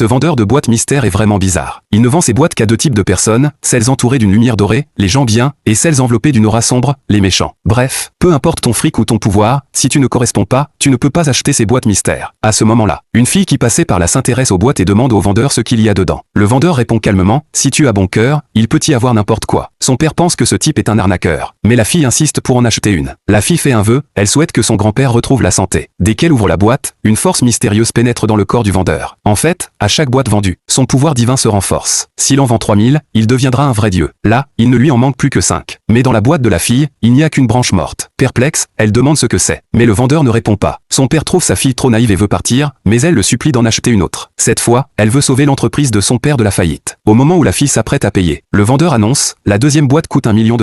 Ce vendeur de boîtes mystères est vraiment bizarre. Il ne vend ses boîtes qu'à deux types de personnes, celles entourées d'une lumière dorée, les gens bien, et celles enveloppées d'une aura sombre, les méchants. Bref, peu importe ton fric ou ton pouvoir, si tu ne corresponds pas, tu ne peux pas acheter ces boîtes mystères. À ce moment-là, une fille qui passait par là s'intéresse aux boîtes et demande au vendeur ce qu'il y a dedans. Le vendeur répond calmement, si tu as bon cœur, il peut y avoir n'importe quoi. Son père pense que ce type est un arnaqueur. Mais la fille insiste pour en acheter une. La fille fait un vœu, elle souhaite que son grand-père retrouve la santé. Dès qu'elle ouvre la boîte, une force mystérieuse pénètre dans le corps du vendeur. En fait, à chaque boîte vendue, son pouvoir divin se renforce. S'il en vend 3000, il deviendra un vrai dieu. Là, il ne lui en manque plus que 5. Mais dans la boîte de la fille, il n'y a qu'une branche morte. Perplexe, elle demande ce que c'est. Mais le vendeur ne répond pas. Son père trouve sa fille trop naïve et veut partir, mais elle le supplie d'en acheter une autre. Cette fois, elle veut sauver l'entreprise de son père de la faillite. Au moment où la fille s'apprête à payer, le vendeur annonce, la deuxième boîte coûte $1 million.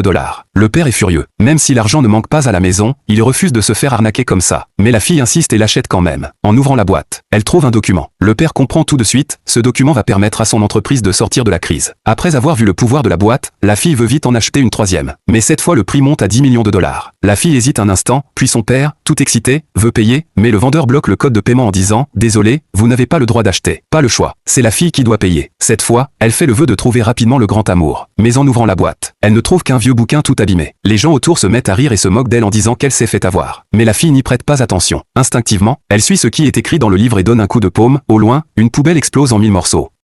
Le père est furieux. Même si l'argent ne manque pas à la maison, il refuse de se faire arnaquer comme ça. Mais la fille insiste et l'achète quand même. En ouvrant la boîte, elle trouve un document. Le père comprend tout de suite, ce document va permettre à son entreprise de sortir de la crise. Après avoir vu le pouvoir de la boîte, la fille veut vite en acheter une troisième. Mais cette fois le prix monte à $10 millions. La fille hésite un instant, puis son père, tout excité, veut payer, mais le vendeur bloque le code de paiement en disant, désolé, vous n'avez pas le droit d'acheter. Pas le choix. C'est la fille qui doit payer. Cette fois, elle fait le vœu de trouver rapidement le grand amour. Mais en ouvrant la boîte, elle ne trouve qu'un vieux bouquin tout abîmé. Les gens autour se mettent à rire et se moquent d'elle en disant qu'elle s'est fait avoir. Mais la fille n'y prête pas attention. Instinctivement, elle suit ce qui est écrit dans le livre et donne un coup de paume. Au loin, une poubelle explose en 1000 morceaux.